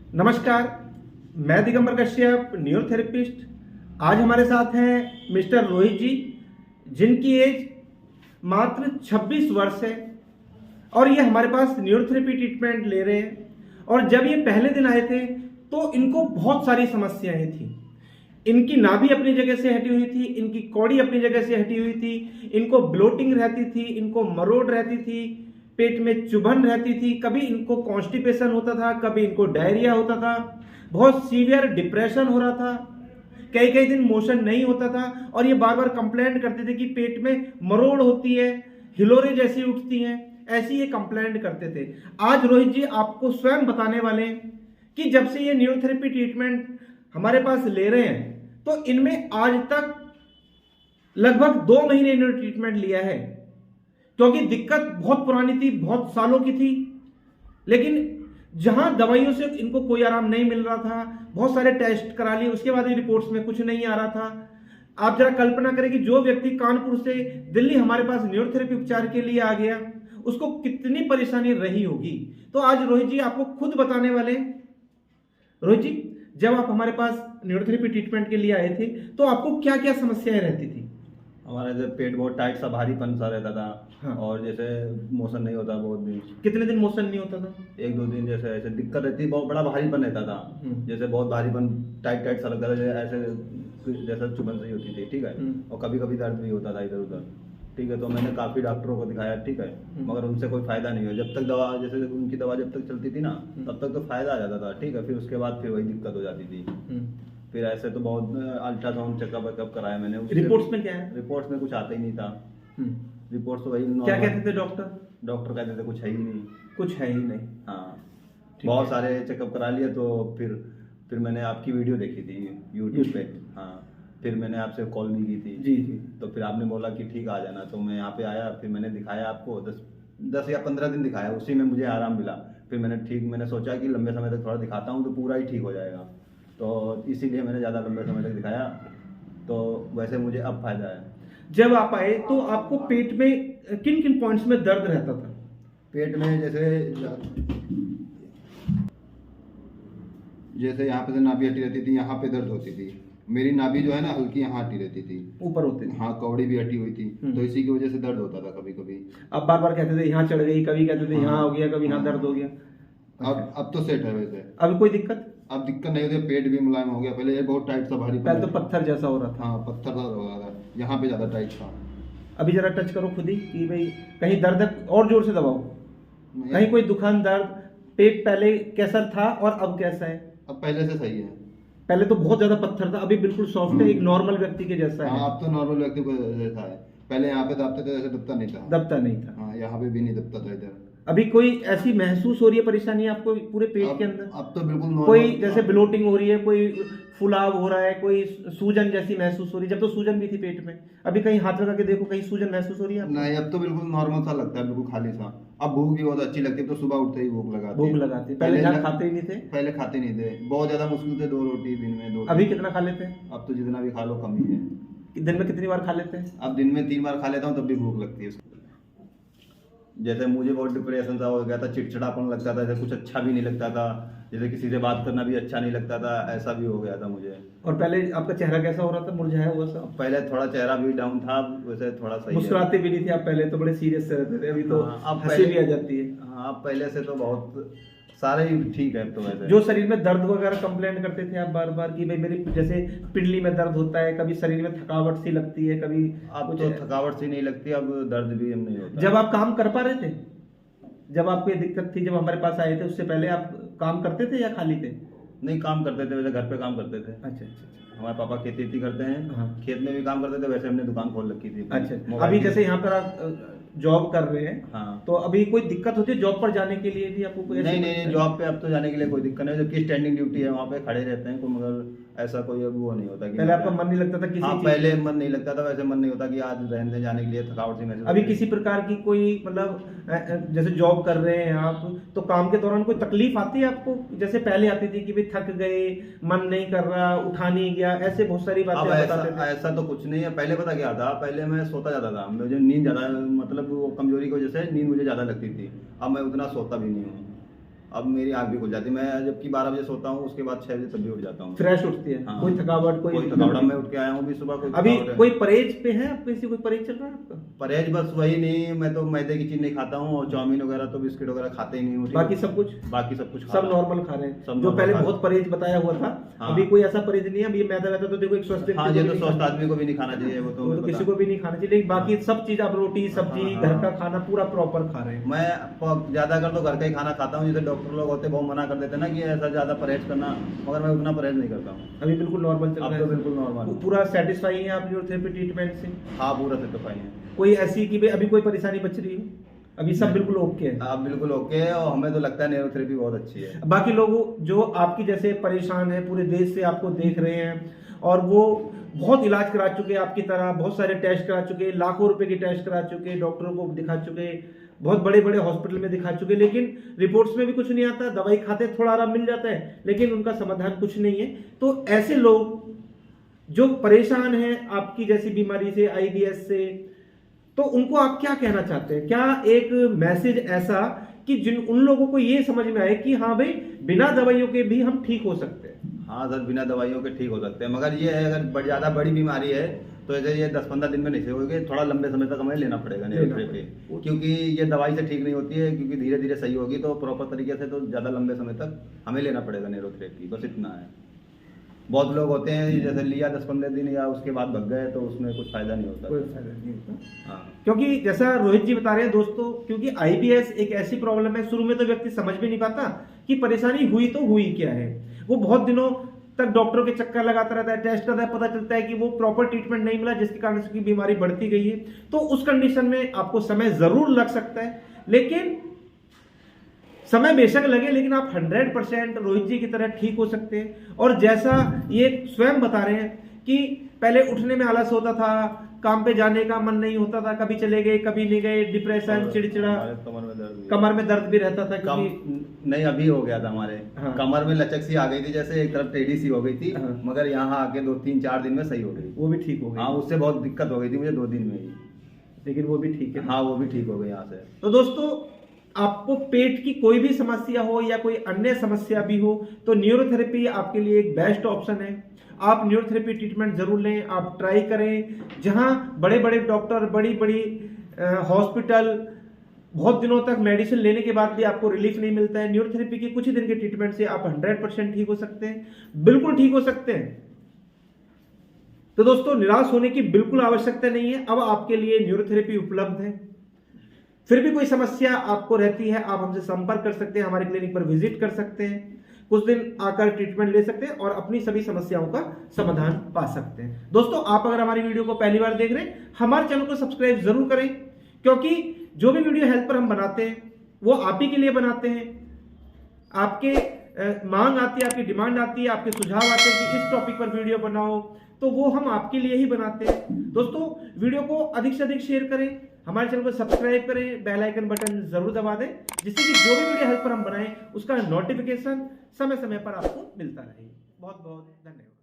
नमस्कार, मैं दिगंबर कश्यप, न्यूरोथेरेपिस्ट। आज हमारे साथ हैं मिस्टर रोहित जी, जिनकी एज मात्र 26 वर्ष है और ये हमारे पास न्यूरोथेरेपी ट्रीटमेंट ले रहे हैं। और जब ये पहले दिन आए थे तो इनको बहुत सारी समस्याएं थी। इनकी नाभि अपनी जगह से हटी हुई थी, इनकी कौड़ी अपनी जगह से हटी हुई थी, इनको ब्लोटिंग रहती थी, इनको मरोड़ रहती थी, पेट में चुभन रहती थी, कभी इनको कॉन्स्टिपेशन होता था, कभी इनको डायरिया होता था, बहुत सीवियर डिप्रेशन हो रहा था, कई कई दिन मोशन नहीं होता था और ये बार बार कंप्लेंट करते थे कि पेट में मरोड़ होती है, हिलोरे जैसी उठती हैं, ऐसी ये कंप्लेंट करते थे। आज रोहित जी आपको स्वयं बताने वाले हैं कि जब से ये न्यूरोथेरेपी ट्रीटमेंट हमारे पास ले रहे हैं तो इनमें आज तक लगभग 2 महीने इन्होंने ट्रीटमेंट लिया है, क्योंकि दिक्कत बहुत पुरानी थी, बहुत सालों की थी। लेकिन जहां दवाइयों से इनको कोई आराम नहीं मिल रहा था, बहुत सारे टेस्ट करा लिए, उसके बाद रिपोर्ट्स में कुछ नहीं आ रहा था। आप जरा कल्पना करें कि जो व्यक्ति कानपुर से दिल्ली हमारे पास न्यूरोथेरेपी उपचार के लिए आ गया, उसको कितनी परेशानी रही होगी। तो आज रोहित जी आपको खुद बताने वाले हैं। रोहित जी, जब आप हमारे पास न्यूरोथेरेपी ट्रीटमेंट के लिए आए थे तो आपको क्या क्या समस्याएं रहती थी? हमारा जैसे पेट बहुत टाइट सा भारीपन सा रहता था। हाँ। और जैसे मोशन नहीं होता बहुत दिन, कितने दिन मोशन नहीं होता था? 1-2 दिन जैसे ऐसे दिक्कत रहती, बहुत बड़ा भारीपन रहता था। जैसे बहुत भारीपन टाइट टाइट सा लगता था, जैसे ऐसे जैसे चुभन सी होती थी, ठीक है। और कभी कभी दर्द भी होता था इधर उधर, ठीक है। तो मैंने काफ़ी डॉक्टरों को दिखाया, ठीक है, मगर उनसे कोई फ़ायदा नहीं हुआ। जब तक दवा, जैसे उनकी दवा जब तक चलती थी ना, तब तक तो फ़ायदा आ जाता था, ठीक है। फिर उसके बाद फिर वही दिक्कत हो जाती थी। फिर ऐसे तो बहुत अल्ट्रासाउंड चेकअप वेकअप कराया मैंने। रिपोर्ट्स में क्या है? रिपोर्ट्स में कुछ आता ही नहीं था। रिपोर्ट्स तो वही क्या कहते थे डॉक्टर? डॉक्टर कहते थे कुछ है ही नहीं। कुछ है ही नहीं। हाँ, ठीक बहुत है। सारे चेकअप करा लिया। तो फिर मैंने आपकी वीडियो देखी थी यूट्यूब पे। हाँ, फिर मैंने आपसे कॉल भी की थी। जी जी। तो फिर आपने बोला कि ठीक आ जाना, तो मैं यहाँ पे आया। फिर मैंने दिखाया आपको, 10 या 15 दिन दिखाया, उसी में मुझे आराम मिला। फिर मैंने सोचा कि लंबे समय तक थोड़ा दिखाता हूँ तो पूरा ही ठीक हो जाएगा, तो इसीलिए मैंने ज़्यादा लंबे समय तक दिखाया। तो वैसे मुझे अब फायदा है। जब आप आए तो आपको पेट में किन किन पॉइंट्स में दर्द रहता था? पेट में जैसे यहाँ पे से नाभि हटी रहती थी, यहाँ पे दर्द होती थी। मेरी नाभि जो है ना, हल्की यहाँ हटी रहती थी, ऊपर होते थे। हाँ, कौड़ी भी हटी हुई थी। तो इसी की वजह से दर्द होता था कभी कभी। अब बार बार कहते थे यहाँ चढ़ गई, कभी कहते थे हाँ। यहाँ हो गया, कभी यहाँ दर्द हो गया। अब तो सेट है वैसे। अभी कोई दिक्कत? अब दिक्कत नहीं होती, पेट भी मुलायम हो गया। पहले ये बहुत टाइट सा भारी पहले तो पत्थर जैसा हो रहा था। हाँ, पत्थर सा हो रहा था, यहाँ पे ज्यादा टाइट था। अभी जरा टच करो खुद ही कि भाई कहीं दर्द है, और जोर से दबाओ, कहीं कोई दुखान दर्द। पेट पहले कैसा था और अब कैसा है? अब पहले से सही है। पहले तो बहुत ज्यादा पत्थर था, अभी बिल्कुल सॉफ्ट है, एक नॉर्मल व्यक्ति के जैसा हाँ, है। अब तो नॉर्मल व्यक्ति को जैसा है। पहले यहाँ पे दबते थे, ऐसे दबता नहीं था। दबता नहीं था। हाँ, यहाँ पे भी नहीं दबता था इधर। अभी कोई ऐसी महसूस हो रही है परेशानी आपको पूरे पेट के अंदर? अब तो बिल्कुल नॉर्मल। कोई जैसे ब्लोटिंग हो रही है, कोई फुलाव हो रहा है, कोई सूजन जैसी महसूस हो रही है? जब तो सूजन भी थी पेट में, अभी कहीं हाथ लगा के देखो, कहीं सूजन महसूस हो रही है आपको? नहीं, अब तो बिल्कुल नॉर्मल सा लगता है, बिल्कुल खाली सा। अब भूख भी बहुत अच्छी लगती है, तो सुबह उठते ही भूख लगाती है। भूख लगाती है। पहले जहाँ खाते ही नहीं थे? पहले खाते नहीं थे, बहुत ज्यादा मुश्किल से 2 रोटी दिन में 2। अभी कितना खा लेते हैं? अब तो जितना भी खा लो कम ही है। दिन में कितनी बार खा लेते हैं? अब दिन में 3 बार खा लेता हूँ, तब भी भूख लगती है। जैसे मुझे बहुत डिप्रेशन सा हो गया था, चिड़चिड़ापन लगता था, जैसे कुछ अच्छा भी नहीं लगता था, जैसे किसी से बात करना भी अच्छा नहीं लगता था, ऐसा भी हो गया था मुझे। और पहले आपका चेहरा कैसा हो रहा था? मुरझाया हुआ सा? पहले थोड़ा चेहरा भी डाउन था, वैसे थोड़ा सही है। मुस्कुराते भी नहीं थे आप पहले, तो बड़े सीरियस से रहते थे, अभी तो हाँ, अब हंसी भी आ जाती है। हाँ, अब पहले से तो बहुत सारे ही ठीक है। तो वैसे जो शरीर में दर्द वगैरह कंप्लेंट करते थे आप बार बार कि भाई मेरी जैसे पिंडली में दर्द होता है, कभी शरीर में थकावट सी लगती है, कभी अब कुछ तो थकावट सी नहीं लगती, अब दर्द भी हम नहीं होता। जब आप काम कर पा रहे थे, जब आपको ये दिक्कत थी, जब हमारे पास आए थे, उससे पहले आप काम करते थे या खाली थे? नहीं, काम करते थे, वैसे घर पे काम करते थे। अच्छा अच्छा। हमारे पापा खेती करते हैं। हाँ। खेत में भी काम करते थे, वैसे हमने दुकान खोल रखी थी। अच्छा, मोबाइल अभी की। जैसे यहाँ पर आप जॉब कर रहे हैं, हाँ। तो अभी कोई दिक्कत होती है जॉब पर जाने के लिए भी आपको? कोई ऐसी नहीं नहीं, परेशानी? जॉब पे अब तो जाने के लिए कोई दिक्कत नहीं, जबकि स्टैंडिंग ड्यूटी है, वहाँ पे खड़े रहते हैं, कोई मगर ऐसा कोई अब वो नहीं होता कि पहले आपका मन नहीं लगता था किसी हाँ, चीज पहले में? मन नहीं लगता था, वैसे मन नहीं होता कि आज रहने जाने के लिए थकावट सी महसूस अभी होती है। किसी प्रकार की कोई मतलब जैसे जॉब कर रहे हैं आप, तो काम के दौरान कोई तकलीफ आती है आपको? जैसे पहले आती थी कि भाई थक गए, मन नहीं कर रहा, उठा नहीं गया, ऐसे बहुत सारी बातें अब आप ऐसा बताते थे। ऐसा तो कुछ नहीं है। पहले पता क्या था, पहले मैं सोता जाता था, मुझे नींद ज़्यादा, मतलब वो कमजोरी की वजह से नींद मुझे ज़्यादा लगती थी। अब मैं उतना सोता भी नहीं हूँ। अब मेरी आँख भी खुल जाती है। मैं जबकि 12 बजे सोता हूँ, उसके बाद 6 बजे तब भी उठ जाता हूँ। फ्रेश उठती है? हाँ। कोई थकावट? कोई थकावट? मैं उठ के आया हूँ अभी सुबह। अभी कोई परहेज पे है आपको? इसी कोई परहेज चल रहा है आपका? परहेज बस वही नहीं, मैं तो मैदे की चीज नहीं खाता हूँ, और चाउमीन वगैरह तो बिस्किट वगैरह खाते ही नहीं हूँ। बाकी सब कुछ? बाकी सब कुछ सब नॉर्मल खा रहे हैं। जो पहले बहुत परहेज बताया हुआ था, हाँ। अभी कोई ऐसा परहेज नहीं है। अभी मैदा वैदा तो देखो एक स्वस्थ हाँ, ये तो स्वस्थ आदमी को भी नहीं खाना चाहिए, वो तो किसी को भी नहीं खाना चाहिए। लेकिन बाकी सब चीज आप रोटी सब्जी घर का खाना पूरा प्रॉपर खा रहे हैं। मैं ज्यादा कर तो घर का ही खाना खाता हूँ। जैसे डॉक्टर लोग होते बहुत मना कर देते ना कि ऐसा ज्यादा परहेज करना, मगर मैं उतना परहेज नहीं करता हूँ। अभी बिल्कुल नॉर्मल चल रहा है? तो बिल्कुल नॉर्मल। पूरा सेटिस्फाई है आप न्यूरोथेरेपी ट्रीटमेंट से? हाँ, पूरा सेटिस्फाई है। कोई ऐसी कि अभी कोई परेशानी बच रही हो? अभी सब बिल्कुल ओके है? आप बिल्कुल ओके है, और हमें तो लगता है न्यूरोथेरेपी बहुत अच्छी है। बाकी लोग जो आपकी जैसे परेशान है, पूरे देश से आपको देख रहे हैं और वो बहुत इलाज करा चुके हैं आपकी तरह, बहुत सारे टेस्ट करा चुके, लाखों रुपए के टेस्ट करा चुके, डॉक्टरों को दिखा चुके, बहुत बड़े बड़े हॉस्पिटल में दिखा चुके, लेकिन रिपोर्ट्स में भी कुछ नहीं आता। दवाई खाते थोड़ा आराम मिल जाता है, लेकिन उनका समाधान कुछ नहीं है। तो ऐसे लोग जो परेशान हैं आपकी जैसी बीमारी से, आईबीएस से, तो उनको आप क्या कहना चाहते हैं? क्या एक मैसेज ऐसा कि जिन उन लोगों को ये समझ में आए कि हाँ भाई, बिना दवाइयों के भी हम ठीक हो सकते हैं? हाँ सर, बिना दवाइयों के ठीक हो सकते हैं, मगर ये है अगर ज़्यादा बड़ी बीमारी है तो ऐसे ये 10-15 दिन में नहीं सही होगी, थोड़ा लंबे समय तक हमें लेना पड़ेगा न्यूरोथेरेपी, क्योंकि ये दवाई से ठीक नहीं होती है, क्योंकि धीरे धीरे सही होगी तो प्रॉपर तरीके से तो ज़्यादा लंबे समय तक हमें लेना पड़ेगा न्यूरोथेरेपी, बस इतना है। बहुत लोग होते हैं जैसे लिया 10-15 दिन या उसके बाद भग गए, तो उसमें कुछ फायदा नहीं होता। कोई फायदा नहीं होता। हाँ, क्योंकि जैसा रोहित जी बता रहे हैं दोस्तों, क्योंकि आईबीएस एक ऐसी प्रॉब्लम है, शुरू में तो व्यक्ति समझ भी नहीं पाता कि परेशानी हुई तो हुई क्या है। वो बहुत दिनों तक डॉक्टरों के चक्कर लगाता रहता है, टेस्ट करता है, पता चलता है कि वो प्रॉपर ट्रीटमेंट नहीं मिला, जिसके कारण उसकी बीमारी बढ़ती गई है। तो उस कंडीशन में आपको समय जरूर लग सकता है, लेकिन समय बेशक लगे, लेकिन आप 100% रोहित जी की तरह ठीक हो सकते हैं। और जैसा ये स्वयं बता रहे हैं कि पहले उठने में आलस होता था, काम पे जाने का मन नहीं होता था, कभी चले गए कभी नहीं गए, डिप्रेशन, चिड़चिड़ा, कमर में दर्द भी रहता था। नहीं, अभी हो गया था हमारे। हाँ। कमर में लचक सी आ गई थी, जैसे एक तरफ टेढ़ी सी हो गई थी। हाँ। मगर यहाँ आके 2-3-4 दिन में सही हो गई, वो भी ठीक हो गई। हाँ, उससे बहुत दिक्कत हो गई थी मुझे 2 दिन में ही, लेकिन वो भी ठीक है। हाँ, वो भी ठीक हो गई यहाँ से। तो दोस्तों, आपको पेट की कोई भी समस्या हो या कोई अन्य समस्या भी हो, तो न्यूरोथेरेपी आपके लिए एक बेस्ट ऑप्शन है। आप न्यूरोथेरेपी ट्रीटमेंट जरूर लें, आप ट्राई करें। जहां बड़े बड़े डॉक्टर, बड़ी बड़ी हॉस्पिटल बहुत दिनों तक मेडिसिन लेने के बाद भी आपको रिलीफ नहीं मिलता है, न्यूरोथेरेपी की कुछ ही दिन के ट्रीटमेंट से आप 100% ठीक हो सकते हैं, बिल्कुल ठीक हो सकते हैं। तो दोस्तों, निराश होने की बिल्कुल आवश्यकता नहीं है। अब आपके लिए न्यूरोथेरेपी उपलब्ध है। फिर भी कोई समस्या आपको रहती है, आप हमसे संपर्क कर सकते हैं, हमारे क्लिनिक पर विजिट कर सकते हैं, कुछ दिन आकर ट्रीटमेंट ले सकते हैं और अपनी सभी समस्याओं का समाधान पा सकते हैं। दोस्तों, आप अगर हमारी वीडियो को पहली बार देख रहे हैं, हमारे चैनल को सब्सक्राइब जरूर करें, क्योंकि जो भी वीडियो हेल्थ पर हम बनाते हैं वो आप ही के लिए बनाते हैं। आपके मांग आती है, आपकी डिमांड आती है, आपके सुझाव आते हैं कि इस टॉपिक पर वीडियो बनाओ, तो वो हम आपके लिए ही बनाते हैं। दोस्तों, वीडियो को अधिक से अधिक शेयर करें, हमारे चैनल को सब्सक्राइब करें, बेल आइकन बटन जरूर दबा दें, जिससे कि जो भी वीडियो हेल्प पर हम बनाएं उसका नोटिफिकेशन समय समय पर आपको मिलता रहे। बहुत बहुत धन्यवाद।